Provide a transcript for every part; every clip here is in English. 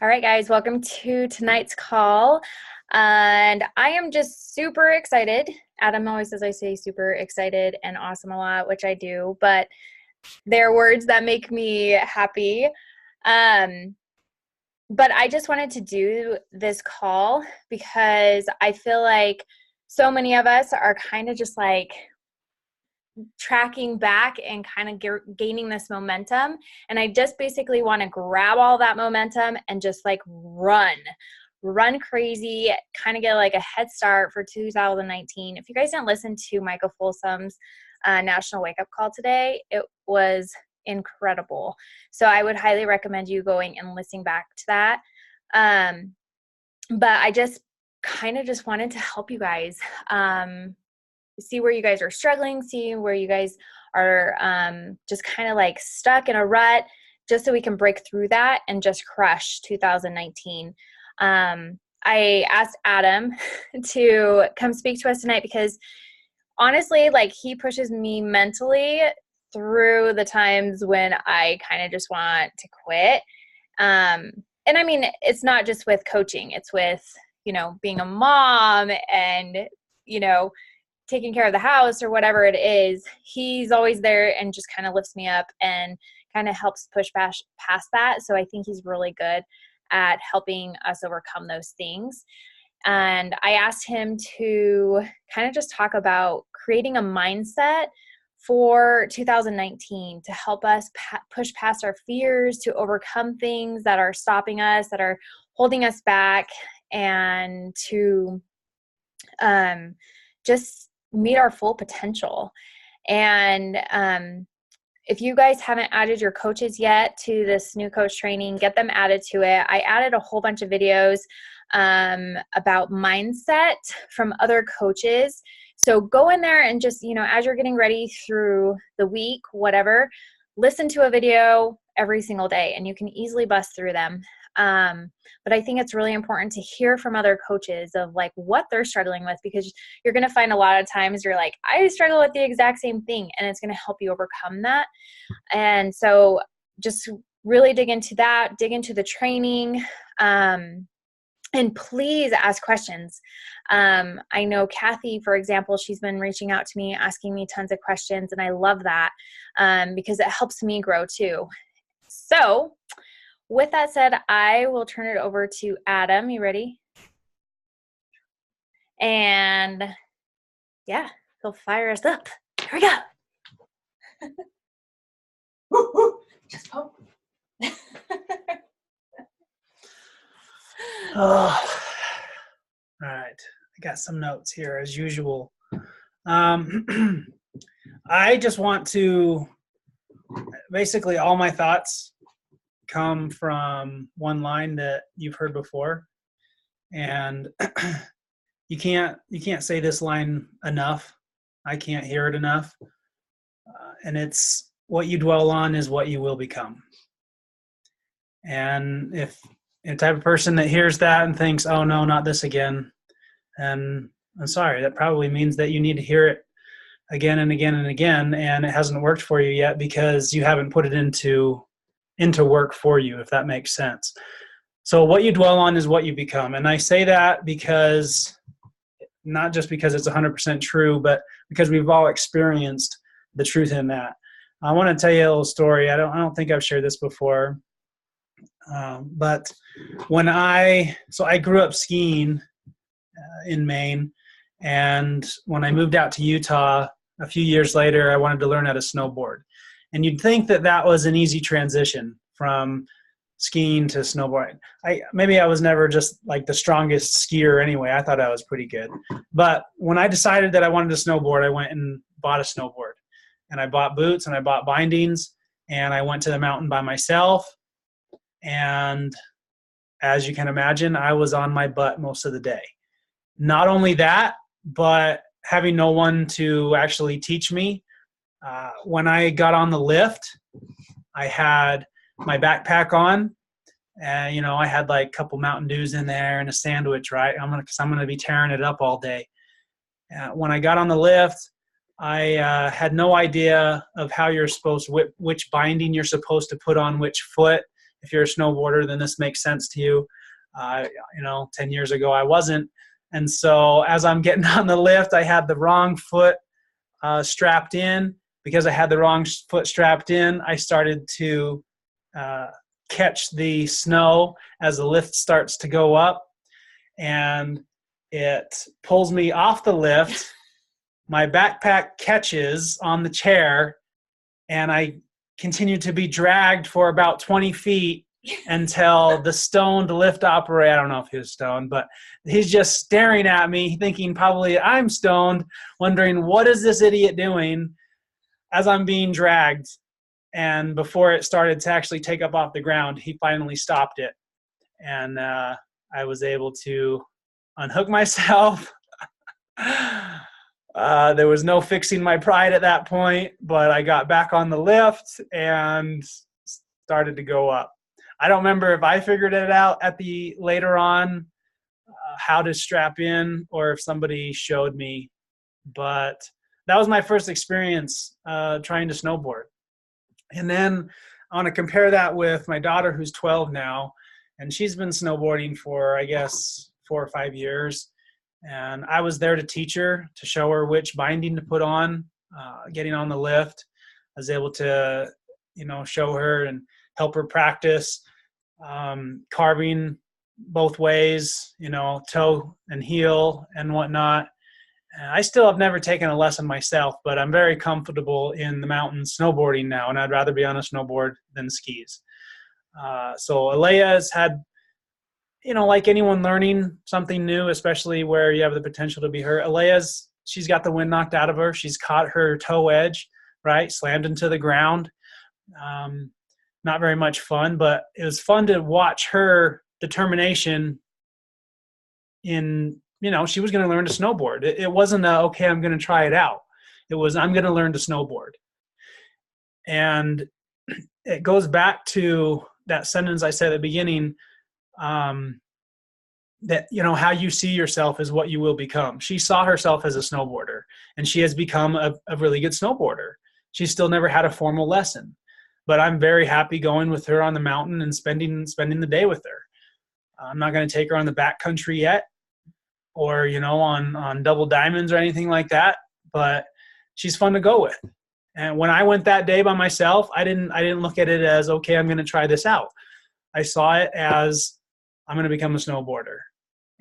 All right, guys, welcome to tonight's call. And I am just super excited. Adam always says I say super excited and awesome a lot, which I do, but they're words that make me happy. But I just wanted to do this call because I feel like so many of us are kind of just like tracking back and kind of gaining this momentum. And I just basically want to grab all that momentum and just like run crazy, kind of get like a head start for 2019. If you guys didn't listen to Michael Folsom's National Wake Up Call today, it was incredible. So I would highly recommend you going and listening back to that. But I just kind of just wanted to help you guys. See where you guys are struggling, see where you guys are just kind of like stuck in a rut, just so we can break through that and just crush 2019. I asked Adam to come speak to us tonight because honestly, like, he pushes me mentally through the times when I kind of just want to quit. And I mean, it's not just with coaching, it's with, being a mom and, taking care of the house or whatever it is. He's always there and just kind of lifts me up and kind of helps push past that. So I think he's really good at helping us overcome those things. And I asked him to kind of just talk about creating a mindset for 2019 to help us push past our fears, to overcome things that are stopping us, that are holding us back, and to just meet our full potential. And if you guys haven't added your coaches yet to this new coach training, get them added to it. I added a whole bunch of videos about mindset from other coaches. So go in there and just, as you're getting ready through the week, whatever, listen to a video every single day and you can easily bust through them. But I think it's really important to hear from other coaches of like what they're struggling with, because you're going to find a lot of times you're like, I struggle with the exact same thing, and it's going to help you overcome that. And so just really dig into that, dig into the training, and please ask questions. I know Kathy, for example, she's been reaching out to me, asking me tons of questions, and I love that because it helps me grow too. So with that said, I will turn it over to Adam. You ready? And yeah, he'll fire us up. Here we go. Woo, woo. Just poke. All right. I got some notes here as usual. I just want to, basically all my thoughts come from one line that you've heard before, and you can't say this line enough. I can't hear it enough, and it's, what you dwell on is what you will become. And if you're the type of person that hears that and thinks, oh no, not this again, and I'm sorry, that probably means that you need to hear it again and again and again, and it hasn't worked for you yet because you haven't put it into work for you, if that makes sense. So what you dwell on is what you become. And I say that because, not just because it's 100% true, but because we've all experienced the truth in that. I want to tell you a little story. I don't think I've shared this before. But I grew up skiing in Maine. And when I moved out to Utah a few years later, I wanted to learn how to snowboard. And you'd think that that was an easy transition from skiing to snowboarding. Maybe I was never just like the strongest skier anyway. I thought I was pretty good. But when I decided that I wanted to snowboard, I went and bought a snowboard. And I bought boots and I bought bindings, and I went to the mountain by myself. And as you can imagine, I was on my butt most of the day. Not only that, but having no one to actually teach me. When I got on the lift, I had my backpack on, and I had like a couple Mountain Dews in there and a sandwich, right? Because I'm gonna be tearing it up all day. When I got on the lift, I had no idea of how you're supposed to, which binding you're supposed to put on which foot, if you're a snowboarder, then this makes sense to you. 10 years ago, I wasn't. And so as I'm getting on the lift, I had the wrong foot strapped in. Because I had the wrong foot strapped in, I started to catch the snow as the lift starts to go up, and it pulls me off the lift. My backpack catches on the chair, and I continue to be dragged for about 20 feet until the stoned lift operator, I don't know if he was stoned, but he's just staring at me, thinking probably I'm stoned, wondering what is this idiot doing as I'm being dragged. And before it started to actually take up off the ground, he finally stopped it. And I was able to unhook myself. There was no fixing my pride at that point, but I got back on the lift and started to go up. I don't remember if I figured it out later on how to strap in, or if somebody showed me, but that was my first experience trying to snowboard. And then I want to compare that with my daughter, who's 12 now, and she's been snowboarding for, I guess, 4 or 5 years. And I was there to teach her, to show her which binding to put on, getting on the lift. I was able to, show her and help her practice carving both ways, toe and heel and whatnot. I still have never taken a lesson myself, but I'm very comfortable in the mountains snowboarding now, and I'd rather be on a snowboard than skis. So Alea has had, like anyone learning something new, especially where you have the potential to be hurt, she's got the wind knocked out of her. She's caught her toe edge, right? Slammed into the ground. Not very much fun, but it was fun to watch her determination in, she was going to learn to snowboard. It wasn't okay, I'm going to try it out. It was, I'm going to learn to snowboard. And it goes back to that sentence I said at the beginning, that, how you see yourself is what you will become. She saw herself as a snowboarder, and she has become a really good snowboarder. She's still never had a formal lesson, but I'm very happy going with her on the mountain and spending the day with her. I'm not going to take her on the backcountry yet, or on double diamonds or anything like that, but she's fun to go with. And when I went that day by myself, I didn't look at it as, okay, I'm going to try this out. I saw it as, I'm going to become a snowboarder.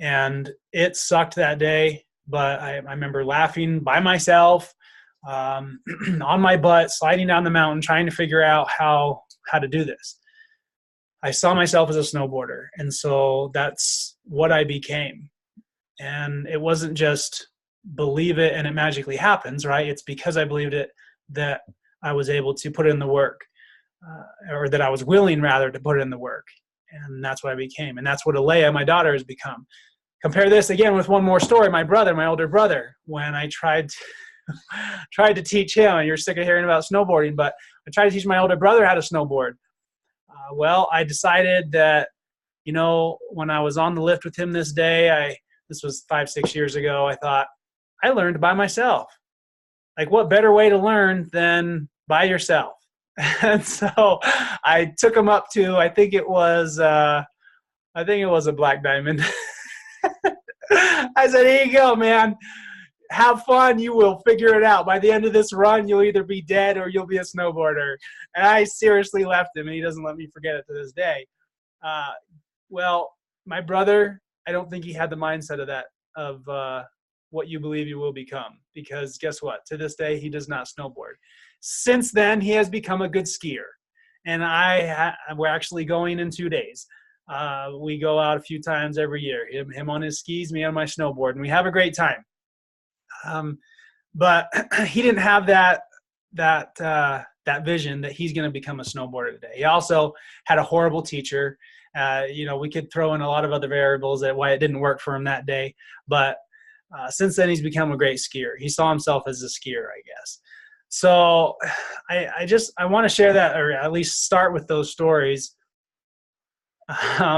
And it sucked that day, but I remember laughing by myself, on my butt, sliding down the mountain, trying to figure out how to do this. I saw myself as a snowboarder, and so that's what I became. And it wasn't just believe it and it magically happens, right? It's because I believed it that I was able to put in the work, or that I was willing, rather, to put in the work. And that's what I became. And that's what Alea, my daughter, has become. Compare this again with one more story. My older brother, when I tried to teach him, and you're sick of hearing about snowboarding, but I tried to teach my older brother how to snowboard. Well, I decided that, when I was on the lift with him this day, this was 5-6 years ago, I thought, I learned by myself. Like, what better way to learn than by yourself? And so I took him up to, I think it was a black diamond. I said, here you go, man. Have fun. You will figure it out. By the end of this run, you'll either be dead or you'll be a snowboarder. And I seriously left him, and he doesn't let me forget it to this day. Well, my brother, I don't think he had the mindset of what you believe you will become, because guess what? To this day, he does not snowboard. Since then, he has become a good skier. And we're actually going in 2 days. We go out a few times every year. Him on his skis, me on my snowboard, and we have a great time. But he didn't have that vision that he's going to become a snowboarder today. He also had a horrible teacher. We could throw in a lot of other variables at why it didn't work for him that day. But since then, he's become a great skier. He saw himself as a skier, I guess. So I want to share that, or at least start with those stories,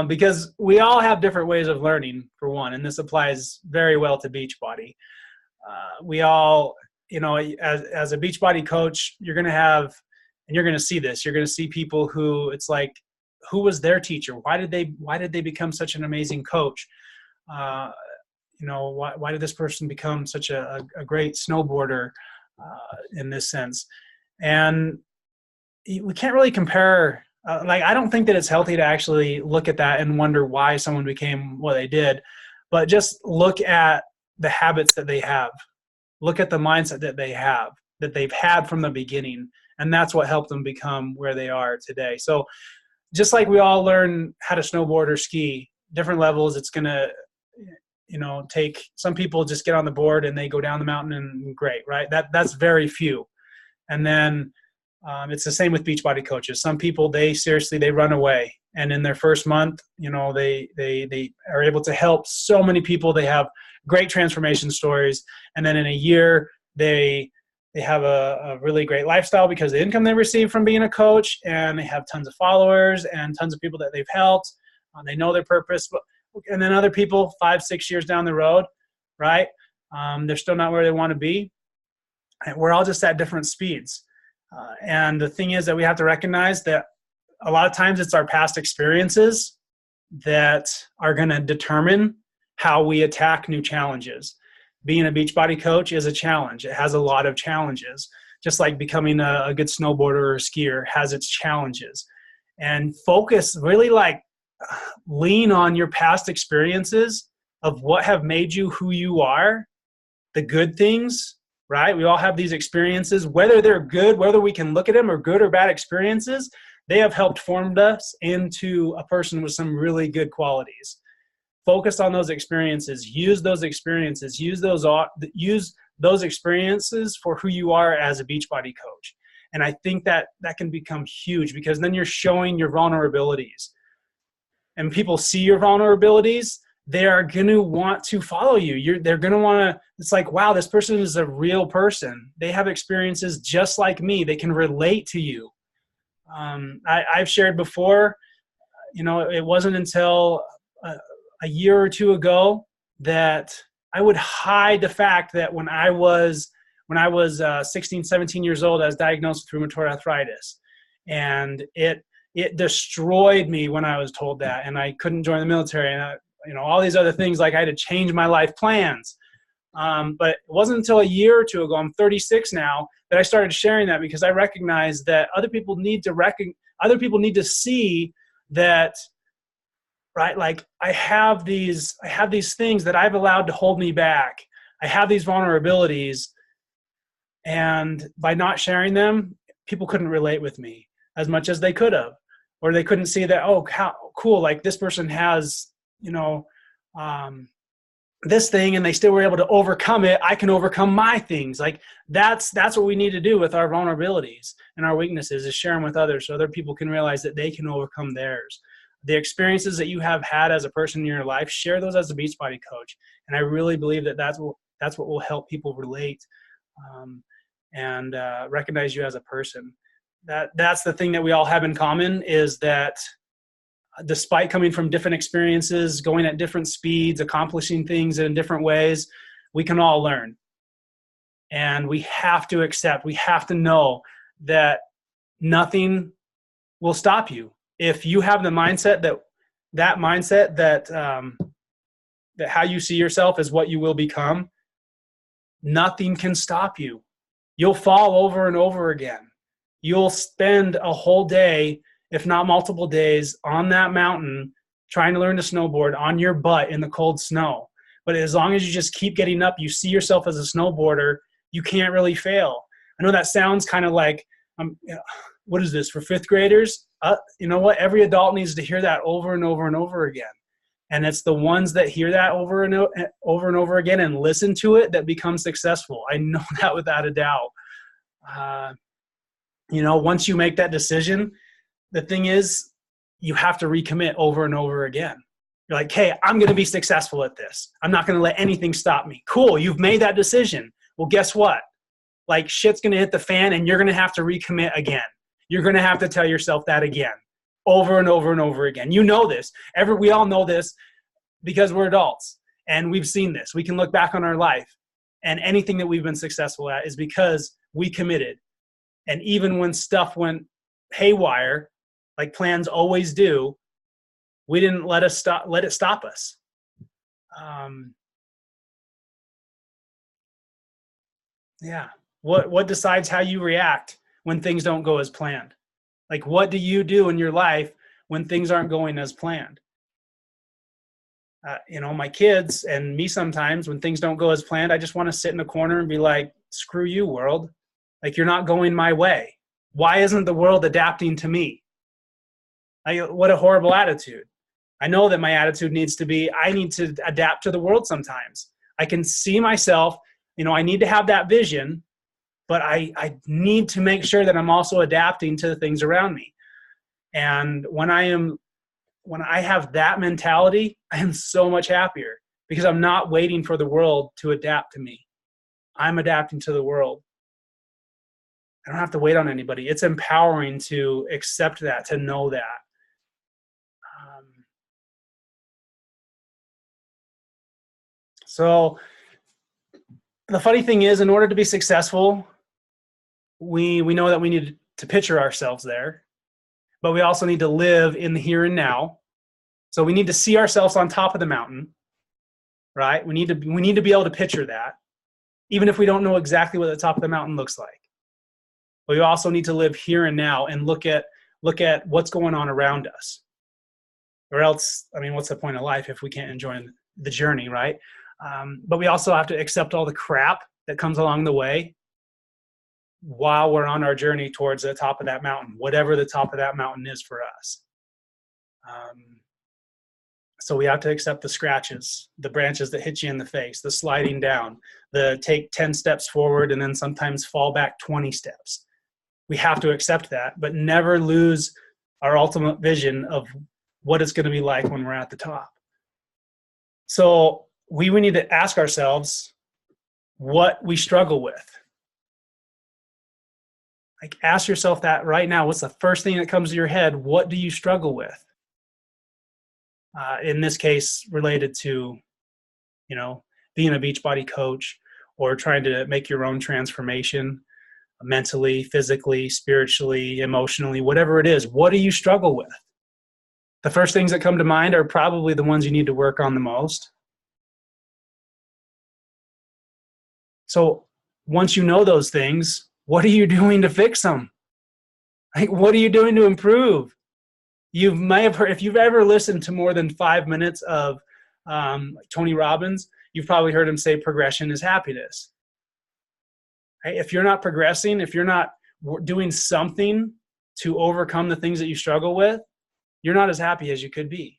because we all have different ways of learning, for one, and this applies very well to Beachbody. We all, as a Beachbody coach, you're going to have, and you're going to see this, you're going to see people who it's like who was their teacher? Why did they become such an amazing coach? Why did this person become such a great snowboarder in this sense? And we can't really compare. I don't think that it's healthy to actually look at that and wonder why someone became what they did, but just look at the habits that they have. Look at the mindset that they've had from the beginning. And that's what helped them become where they are today. So just like we all learn how to snowboard or ski, different levels, it's going to, take some people just get on the board and they go down the mountain and great, right? That's very few. And then it's the same with Beachbody coaches. Some people, they run away. And in their first month, they are able to help so many people. They have great transformation stories. And then in a year, they have a really great lifestyle because of the income they receive from being a coach, and they have tons of followers and tons of people that they've helped. They know their purpose. And then other people, 5-6 years down the road, right? They're still not where they want to be. And we're all just at different speeds. And the thing is that we have to recognize that a lot of times it's our past experiences that are going to determine how we attack new challenges. Being a Beachbody coach is a challenge. It has a lot of challenges, just like becoming a good snowboarder or skier has its challenges. And focus, really lean on your past experiences of what have made you who you are, the good things, right? We all have these experiences, whether they're good, whether we can look at them or good or bad experiences, they have helped formed us into a person with some really good qualities. Focus on those experiences, use those experiences, use those experiences for who you are as a Beachbody coach. And I think that can become huge, because then you're showing your vulnerabilities. And people see your vulnerabilities, they are going to want to follow you. They're going to want to, it's like, wow, this person is a real person. They have experiences just like me. They can relate to you. I've shared before, it wasn't until a year or two ago that I would hide the fact that when I was 16, 17 years old, I was diagnosed with rheumatoid arthritis. And it destroyed me when I was told that, and I couldn't join the military, and all these other things, like I had to change my life plans. But it wasn't until a year or two ago, I'm 36 now, that I started sharing that, because I recognized that other people need to see that, right? Like I have these things that I've allowed to hold me back. I have these vulnerabilities, and by not sharing them, people couldn't relate with me as much as they could have, or they couldn't see that, oh, how cool, like this person has, this thing, and they still were able to overcome it. I can overcome my things. Like that's what we need to do with our vulnerabilities and our weaknesses, is share them with others so other people can realize that they can overcome theirs. The experiences that you have had as a person in your life, share those as a Beachbody coach. And I really believe that that's what will help people relate and recognize you as a person. That's the thing that we all have in common, is that despite coming from different experiences, going at different speeds, accomplishing things in different ways, we can all learn. And we have to accept, we have to know that nothing will stop you. If you have the mindset that how you see yourself is what you will become, nothing can stop you. You'll fall over and over again. You'll spend a whole day, if not multiple days, on that mountain trying to learn to snowboard on your butt in the cold snow. But as long as you just keep getting up, you see yourself as a snowboarder, you can't really fail. I know that sounds kind of like, what is this, for fifth graders? You know what? Every adult needs to hear that over and over and over again. And it's the ones that hear that over and over again and listen to it that become successful. I know that without a doubt. Once you make that decision, the thing is, you have to recommit over and over again. You're like, hey, I'm going to be successful at this. I'm not going to let anything stop me. Cool. You've made that decision. Well, guess what? Like shit's going to hit the fan, and you're going to have to recommit again. You're going to have to tell yourself that again, over and over and over again. You know this. We all know this because we're adults and we've seen this. We can look back on our life, and anything that we've been successful at is because we committed. And even when stuff went haywire, like plans always do. We didn't let it stop us. Yeah. What decides how you react when things don't go as planned? Like, what do you do in your life when things aren't going as planned? My kids and me, sometimes when things don't go as planned, I just want to sit in a corner and be like, screw you, world. Like, you're not going my way. Why isn't the world adapting to me? What a horrible attitude. I know that my attitude needs to be, I need to adapt to the world sometimes. I can see myself, I need to have that vision, but I need to make sure that I'm also adapting to the things around me. And when I have that mentality, I am so much happier because I'm not waiting for the world to adapt to me. I'm adapting to the world. I don't have to wait on anybody. It's empowering to accept that, to know that. So the funny thing is, in order to be successful, we know that we need to picture ourselves there, but we also need to live in the here and now. So we need to see ourselves on top of the mountain, right? We need to be able to picture that, even if we don't know exactly what the top of the mountain looks like. But we also need to live here and now and look at what's going on around us. Or else, what's the point of life if we can't enjoy the journey, right? But we also have to accept all the crap that comes along the way while we're on our journey towards the top of that mountain, whatever the top of that mountain is for us. So we have to accept the scratches, the branches that hit you in the face, the sliding down, the take 10 steps forward and then sometimes fall back 20 steps. We have to accept that, but never lose our ultimate vision of what it's going to be like when we're at the top. So we need to ask ourselves what we struggle with. Like, ask yourself that right now. What's the first thing that comes to your head? What do you struggle with? In this case, related to, being a Beachbody coach or trying to make your own transformation mentally, physically, spiritually, emotionally, whatever it is. What do you struggle with? The first things that come to mind are probably the ones you need to work on the most. So once you know those things, what are you doing to fix them? Like, what are you doing to improve? You may have heard, if you've ever listened to more than 5 minutes of Tony Robbins, you've probably heard him say progression is happiness. Right? If you're not progressing, if you're not doing something to overcome the things that you struggle with, you're not as happy as you could be.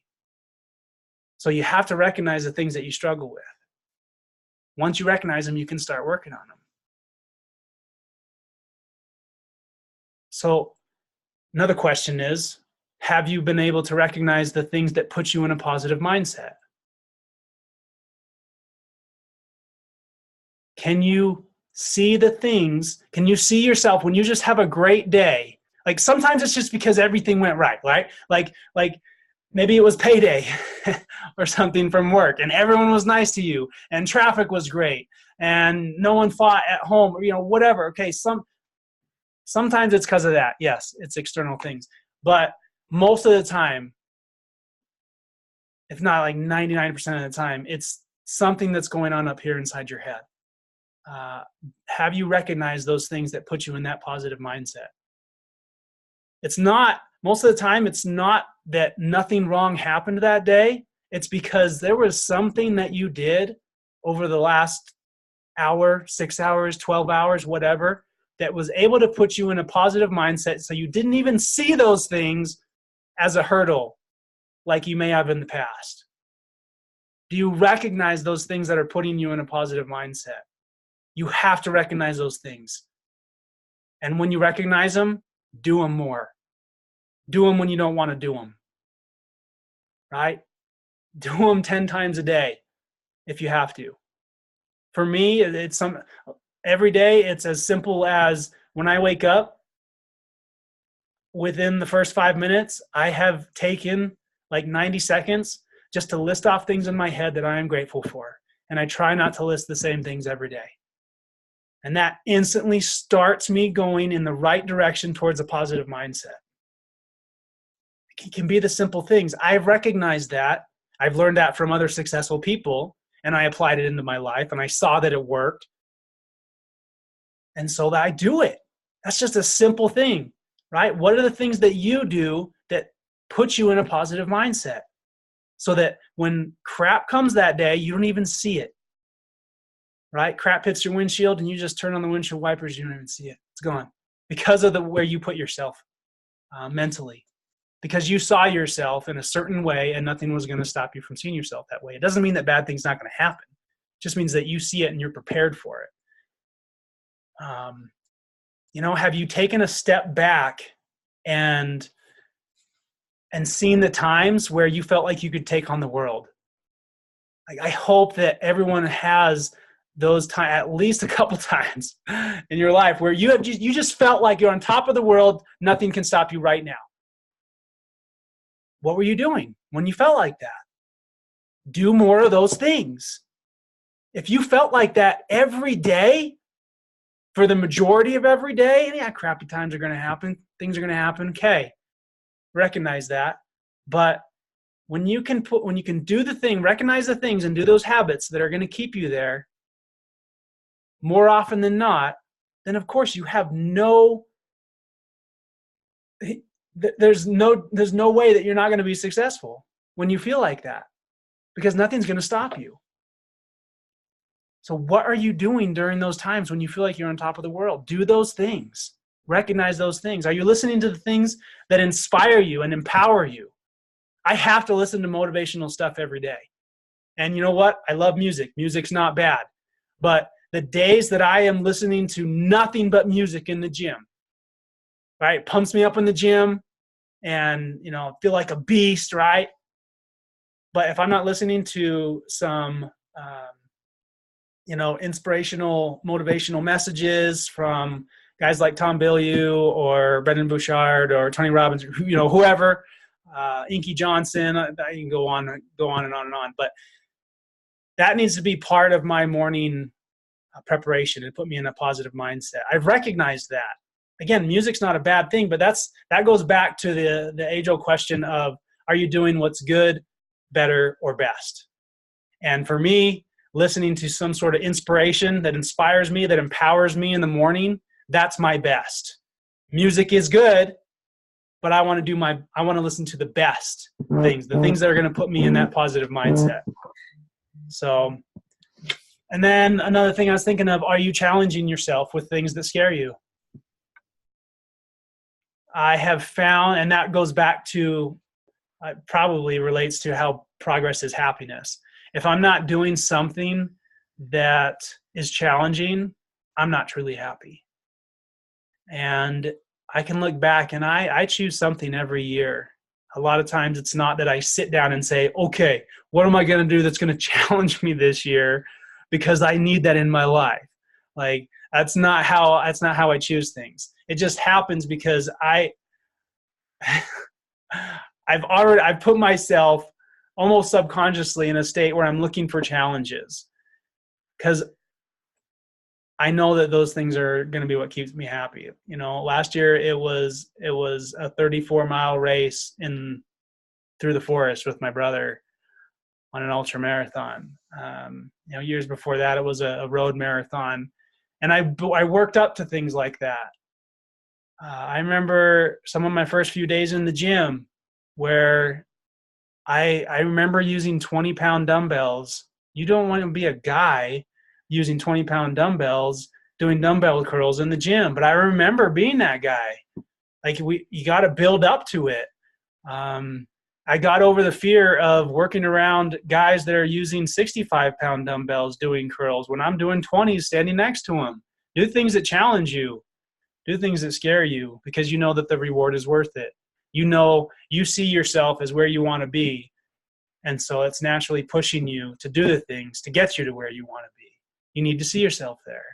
So you have to recognize the things that you struggle with. Once you recognize them, you can start working on them. So another question is, have you been able to recognize the things that put you in a positive mindset? Can you see the things? Can you see yourself when you just have a great day? Like, sometimes it's just because everything went right? Like maybe it was payday or something from work and everyone was nice to you and traffic was great and no one fought at home, whatever. Okay, sometimes it's because of that. Yes, it's external things. But most of the time, if not like 99% of the time, it's something that's going on up here inside your head. Have you recognized those things that put you in that positive mindset? It's not, most of the time, it's not that nothing wrong happened that day. It's because there was something that you did over the last hour, 6 hours, 12 hours, whatever, that was able to put you in a positive mindset so you didn't even see those things as a hurdle like you may have in the past. Do you recognize those things that are putting you in a positive mindset? You have to recognize those things. And when you recognize them, do them more. Do them when you don't want to do them. Right? Do them 10 times a day if you have to. For me, every day it's as simple as when I wake up, within the first 5 minutes, I have taken like 90 seconds just to list off things in my head that I am grateful for. And I try not to list the same things every day. And that instantly starts me going in the right direction towards a positive mindset. It can be the simple things. I've recognized that. I've learned that from other successful people, and I applied it into my life, and I saw that it worked. And so that I do it. That's just a simple thing, right? What are the things that you do that put you in a positive mindset so that when crap comes that day, you don't even see it, right? Crap hits your windshield and you just turn on the windshield wipers, you don't even see it. It's gone because of where you put yourself mentally, because you saw yourself in a certain way and nothing was going to stop you from seeing yourself that way. It doesn't mean that bad things not going to happen. It just means that you see it and you're prepared for it. Have you taken a step back and seen the times where you felt like you could take on the world? I hope that everyone has those times, at least a couple times in your life, where you just felt like you're on top of the world. Nothing can stop you right now. What were you doing when you felt like that? Do more of those things. If you felt like that every day, for the majority of every day, yeah, crappy times are going to happen. Things are going to happen. Okay, recognize that. But when you can do the thing, recognize the things and do those habits that are going to keep you there more often than not, then of course you have there's no way that you're not going to be successful when you feel like that, because nothing's going to stop you. So what are you doing during those times when you feel like you're on top of the world? Do those things. Recognize those things. Are you listening to the things that inspire you and empower you? I have to listen to motivational stuff every day. And you know what? I love music. Music's not bad. But the days that I am listening to nothing but music in the gym, right? It pumps me up in the gym and, feel like a beast, right? But if I'm not listening to some, inspirational, motivational messages from guys like Tom Bilyeu or Brendan Bouchard or Tony Robbins, whoever, Inky Johnson, I can go on and on and on. But that needs to be part of my morning preparation and put me in a positive mindset. I've recognized that. Again, music's not a bad thing, but that goes back to the age-old question of, are you doing what's good, better, or best? And for me, listening to some sort of inspiration that inspires me, that empowers me in the morning, that's my best. Music is good, but I want to listen to the best things, the things that are going to put me in that positive mindset. So, and then another thing I was thinking of, are you challenging yourself with things that scare you? I have found, and that goes back to, probably relates to how progress is happiness. If I'm not doing something that is challenging, I'm not truly happy. And I can look back and I choose something every year. A lot of times it's not that I sit down and say, okay, what am I going to do that's going to challenge me this year? Because I need that in my life. Like, that's not how I choose things. It just happens because I've put myself almost subconsciously in a state where I'm looking for challenges, because I know that those things are going to be what keeps me happy. Last year it was a 34-mile race through the forest with my brother on an ultra marathon. Years before that it was a road marathon, and I worked up to things like that. I remember some of my first few days in the gym where I remember using 20-pound dumbbells. You don't want to be a guy using 20-pound dumbbells doing dumbbell curls in the gym, but I remember being that guy. Like, you got to build up to it. I got over the fear of working around guys that are using 65-pound dumbbells doing curls when I'm doing 20s standing next to them. Do things that challenge you. Do things that scare you, because you know that the reward is worth it. You see yourself as where you want to be. And so it's naturally pushing you to do the things to get you to where you want to be. You need to see yourself there.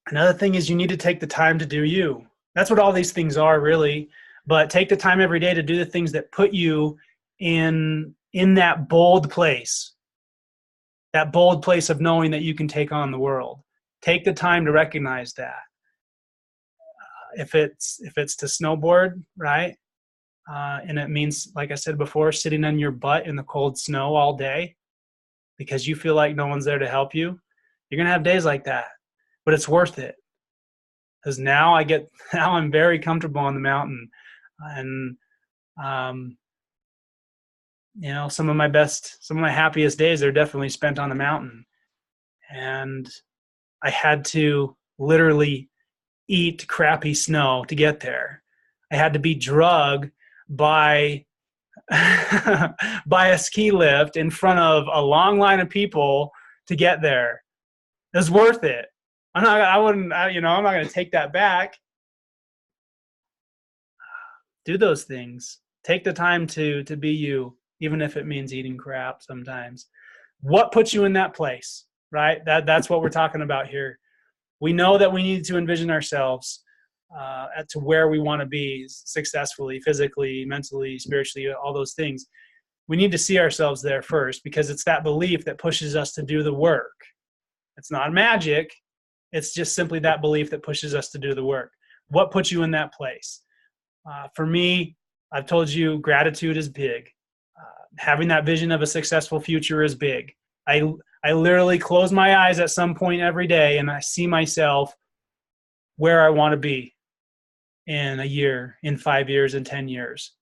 Another thing is you need to take the time to do you. That's what all these things are, really. But take the time every day to do the things that put you in that bold place of knowing that you can take on the world. Take the time to recognize that. If it's to snowboard, right? And it means, like I said before, sitting on your butt in the cold snow all day because you feel like no one's there to help you. You're going to have days like that, but it's worth it because now now I'm very comfortable on the mountain. And, um, some of my happiest days are definitely spent on the mountain. And I had to literally eat crappy snow to get there. I had to be drugged by by a ski lift in front of a long line of people to get there. It was worth it. I'm not going to take that back. Do those things. Take the time to be you, even if it means eating crap sometimes. What puts you in that place, right? That's what we're talking about here. We know that we need to envision ourselves to where we want to be successfully, physically, mentally, spiritually, all those things. We need to see ourselves there first because it's that belief that pushes us to do the work. It's not magic. It's just simply that belief that pushes us to do the work. What puts you in that place? For me, I've told you gratitude is big. Having that vision of a successful future is big. I literally close my eyes at some point every day and I see myself where I want to be in a year, in 5 years, in 10 years.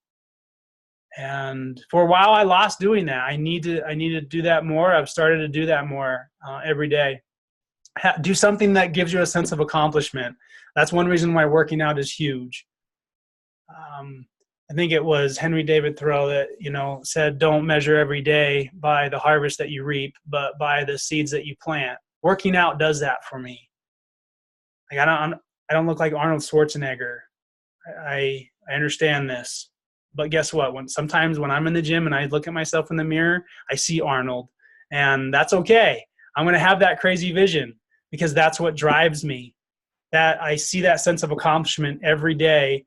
And for a while I lost doing that. I need to do that more. I've started to do that more every day. Do something that gives you a sense of accomplishment. That's one reason why working out is huge. I think it was Henry David Thoreau that, said, don't measure every day by the harvest that you reap, but by the seeds that you plant. Working out does that for me. Like I don't look like Arnold Schwarzenegger. I understand this. But guess what? Sometimes when I'm in the gym and I look at myself in the mirror, I see Arnold. And that's okay. I'm going to have that crazy vision because that's what drives me. That I see that sense of accomplishment every day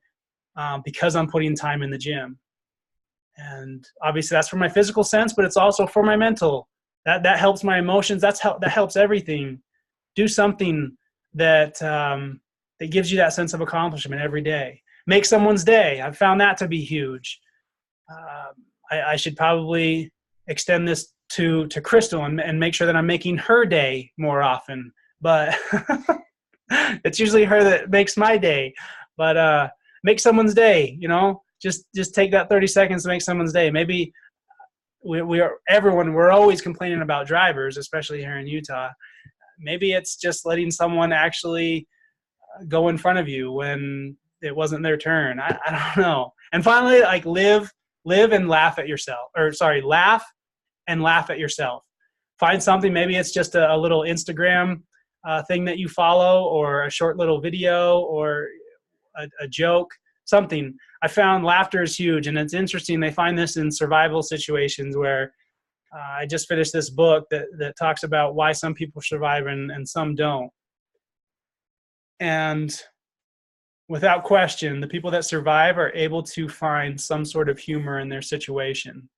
because I'm putting time in the gym. And obviously that's for my physical sense, but it's also for my mental. That helps my emotions. That helps everything. Do something that gives you that sense of accomplishment every day. Make someone's day. I've found that to be huge. I should probably extend this to Crystal and make sure that I'm making her day more often. But it's usually her that makes my day. But make someone's day. Just take that 30 seconds to make someone's day. Maybe we're always complaining about drivers, especially here in Utah. Maybe it's just letting someone actually go in front of you when it wasn't their turn. I don't know. And finally, like live and laugh at yourself. Laugh and laugh at yourself. Find something. Maybe it's just a little Instagram thing that you follow, or a short little video, or a joke, something. I found laughter is huge, and it's interesting. They find this in survival situations where I just finished this book that talks about why some people survive and some don't. And without question, the people that survive are able to find some sort of humor in their situation,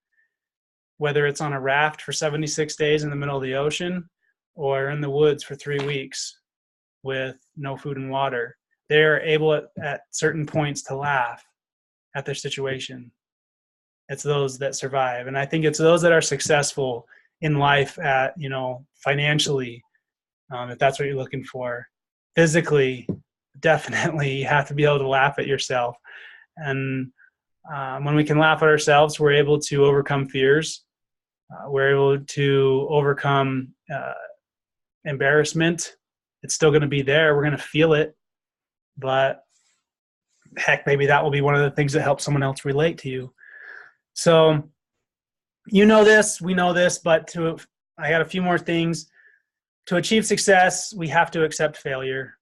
whether it's on a raft for 76 days in the middle of the ocean or in the woods for 3 weeks with no food and water. They're able at certain points to laugh at their situation. It's those that survive. And I think it's those that are successful in life at, financially, if that's what you're looking for. Physically, definitely you have to be able to laugh at yourself. And when we can laugh at ourselves, we're able to overcome fears. We're able to overcome embarrassment. It's still going to be there. We're going to feel it. But heck, maybe that will be one of the things that helps someone else relate to you. So we know this, but I got a few more things. To achieve success, we have to accept failure.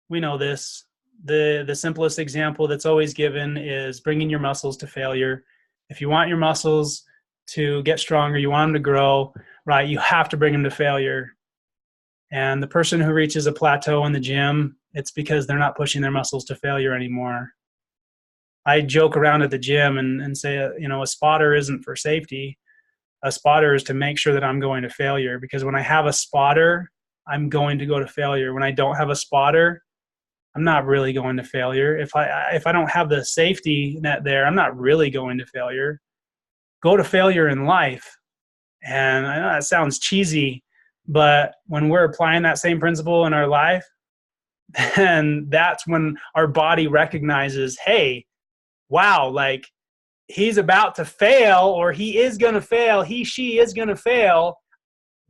We know this. The simplest example that's always given is bringing your muscles to failure. If you want your muscles to get stronger, you want them to grow, right, you have to bring them to failure. And the person who reaches a plateau in the gym, it's because they're not pushing their muscles to failure anymore. I joke around at the gym and say, a spotter isn't for safety. A spotter is to make sure that I'm going to failure, because when I have a spotter, I'm going to go to failure. When I don't have a spotter, I'm not really going to failure. If I don't have the safety net there, I'm not really going to failure. Go to failure in life. And I know that sounds cheesy, but when we're applying that same principle in our life, then that's when our body recognizes, hey, wow, like he's about to fail, or he is going to fail, she is going to fail.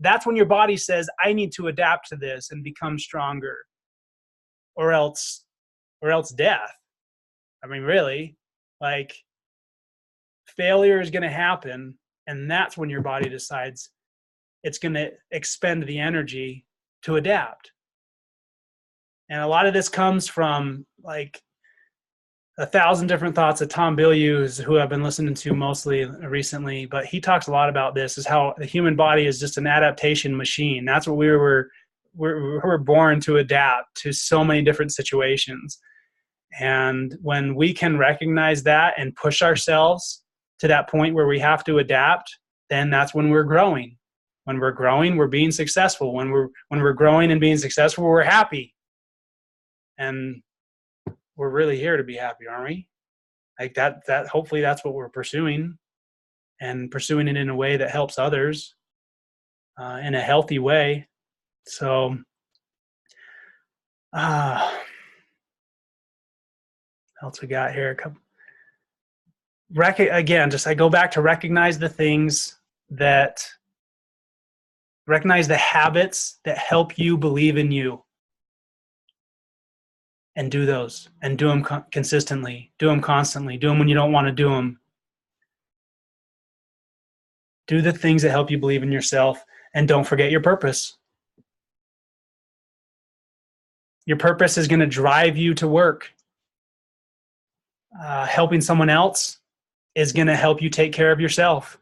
That's when your body says, I need to adapt to this and become stronger, or else death. I mean, really, like failure is going to happen. And that's when your body decides it's going to expend the energy to adapt. And a lot of this comes from like 1,000 different thoughts of Tom Bilyeu, who I've been listening to mostly recently, but he talks a lot about this, is how the human body is just an adaptation machine. That's what we're born to adapt to so many different situations. And when we can recognize that and push ourselves to that point where we have to adapt, then that's when we're growing. When we're growing, we're being successful. When we're growing and being successful, we're happy. And we're really here to be happy, aren't we? Like that hopefully that's what we're pursuing, and pursuing it in a way that helps others in a healthy way. So what else we got here? Again, just I go back to recognize the habits that help you believe in you, and do those, and do them consistently, do them constantly, do them when you don't want to do them. Do the things that help you believe in yourself, and don't forget your purpose. Your purpose is going to drive you to work. Helping someone else is going to help you take care of yourself.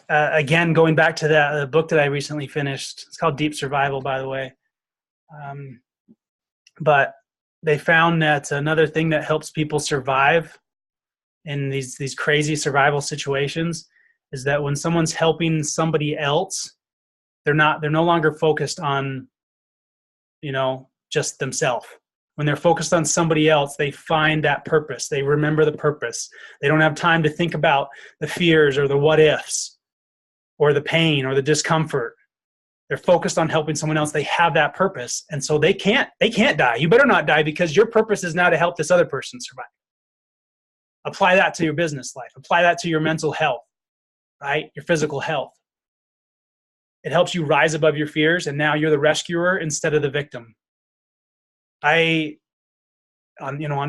Again, going back to the book that I recently finished, it's called Deep Survival, by the way. But they found that another thing that helps people survive in these crazy survival situations is that when someone's helping somebody else, they're no longer focused on, just themselves. When they're focused on somebody else, they find that purpose. They remember the purpose. They don't have time to think about the fears or the what ifs or the pain or the discomfort. They're focused on helping someone else. They have that purpose. And so they can't die. You better not die, because your purpose is now to help this other person survive. Apply that to your business life. Apply that to your mental health, right? Your physical health. It helps you rise above your fears, and now you're the rescuer instead of the victim. On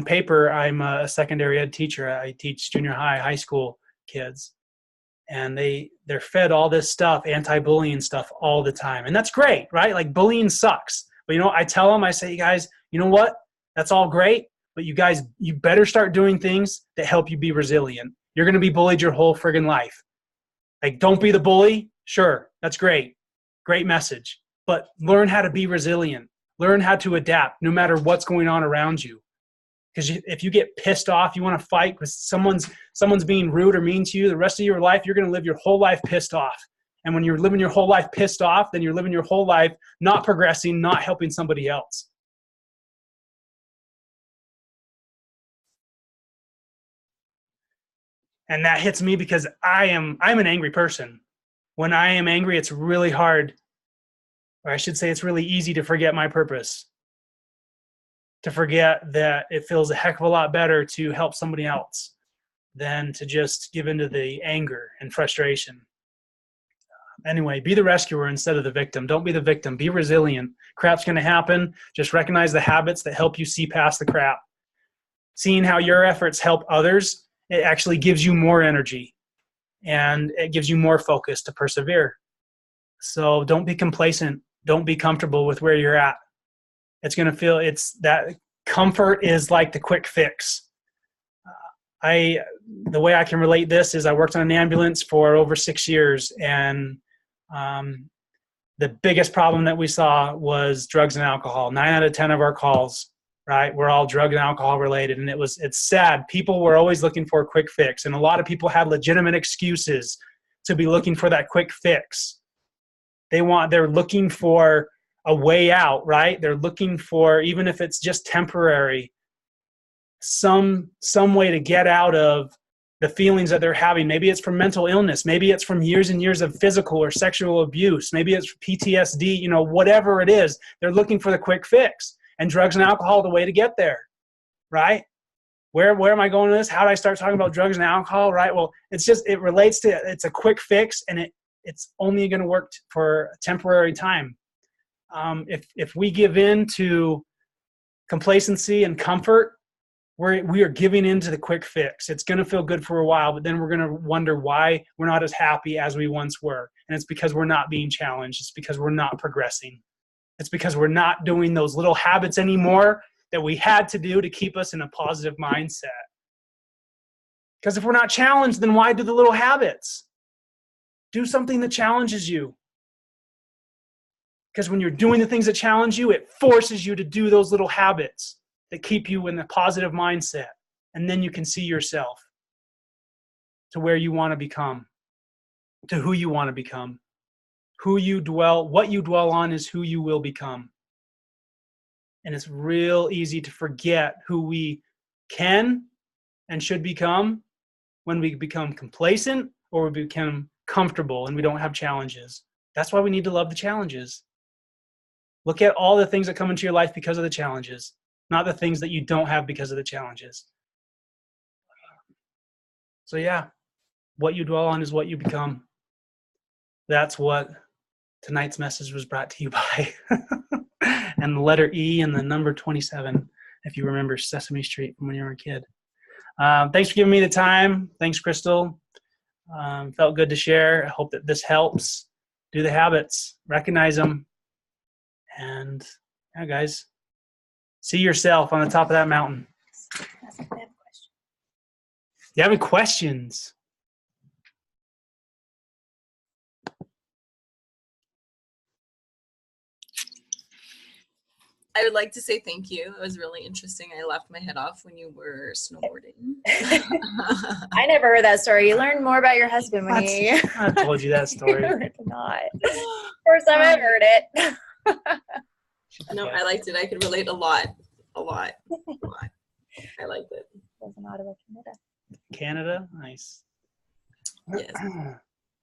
paper, I'm a secondary ed teacher. I teach junior high school kids. And they're fed all this stuff, anti-bullying stuff all the time. And that's great, right? Like bullying sucks. But I tell them, I say, you guys, you know what? That's all great. But you guys, you better start doing things that help you be resilient. You're going to be bullied your whole friggin' life. Like, don't be the bully. Sure, that's great. Great message. But learn how to be resilient. Learn how to adapt no matter what's going on around you. Because if you get pissed off, you want to fight because someone's being rude or mean to you, the rest of your life, you're going to live your whole life pissed off. And when you're living your whole life pissed off, then you're living your whole life not progressing, not helping somebody else. And that hits me because I'm an angry person. When I am angry, it's really hard, or I should say it's really easy to forget my purpose. To forget that it feels a heck of a lot better to help somebody else than to just give into the anger and frustration. Anyway, be the rescuer instead of the victim. Don't be the victim. Be resilient. Crap's going to happen. Just recognize the habits that help you see past the crap. Seeing how your efforts help others, it actually gives you more energy, and it gives you more focus to persevere. So don't be complacent. Don't be comfortable with where you're at. That comfort is like the quick fix. The way I can relate this is I worked on an ambulance for over 6 years, and the biggest problem that we saw was drugs and alcohol. 9 out of 10 of our calls, right, were all drug and alcohol related, and it's sad. People were always looking for a quick fix, and a lot of people had legitimate excuses to be looking for that quick fix. They're looking for a way out, right? They're looking for, even if it's just temporary, some way to get out of the feelings that they're having. Maybe it's from mental illness. Maybe it's from years and years of physical or sexual abuse. Maybe it's PTSD, you know, whatever it is. They're looking for the quick fix. And drugs and alcohol are the way to get there, right? Where am I going with this? How do I start talking about drugs and alcohol, right? Well, it relates to, it's a quick fix, and it's only going to work for a temporary time. If we give in to complacency and comfort, we are giving into the quick fix. It's going to feel good for a while, but then we're going to wonder why we're not as happy as we once were. And it's because we're not being challenged. It's because we're not progressing. It's because we're not doing those little habits anymore that we had to do to keep us in a positive mindset. Because if we're not challenged, then why do the little habits? Do something that challenges you. Because when you're doing the things that challenge you, it forces you to do those little habits that keep you in a positive mindset. And then you can see yourself to where you want to become, to who you want to become. What you dwell on is who you will become. And it's real easy to forget who we can and should become when we become complacent or we become comfortable and we don't have challenges. That's why we need to love the challenges. Look at all the things that come into your life because of the challenges, not the things that you don't have because of the challenges. So yeah, what you dwell on is what you become. That's what tonight's message was brought to you by. And the letter E and the number 27, if you remember Sesame Street from when you were a kid. Thanks for giving me the time. Thanks, Crystal. Felt good to share. I hope that this helps. Do the habits, recognize them. And yeah, guys, see yourself on the top of that mountain. You have any questions? I would like to say thank you. It was really interesting. I laughed my head off when you were snowboarding. I never heard that story. You learned more about your husband when he... I told you that story. Not. First time I've heard it. No, I liked it. I could relate a lot. I liked it. Was in Ottawa, Canada. Canada? Nice. Yes.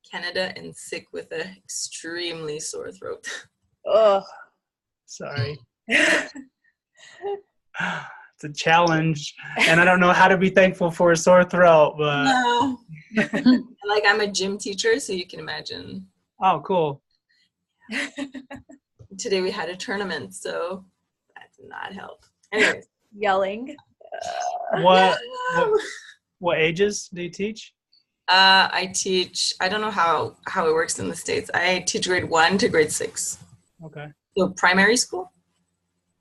Canada and sick with an extremely sore throat. Oh. Sorry. It's a challenge, and I don't know how to be thankful for a sore throat, but no. Like, I'm a gym teacher, so you can imagine. Oh, cool. Today we had a tournament, so that did not help. Anyways. Yelling. What ages do you teach? I teach, I don't know how it works in the States. I teach grade 1 to grade 6. Okay. So primary school?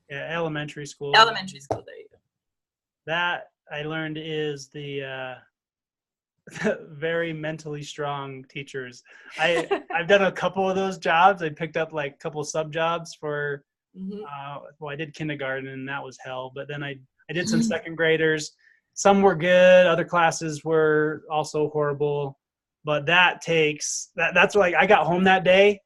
Yeah, elementary school. Elementary school, there you go. That, I learned, is the very mentally strong teachers. I've done a couple of those jobs. I picked up like a couple of sub jobs for, I did kindergarten, and that was hell. But then I did some second graders. Some were good. Other classes were also horrible. But that's like, I got home that day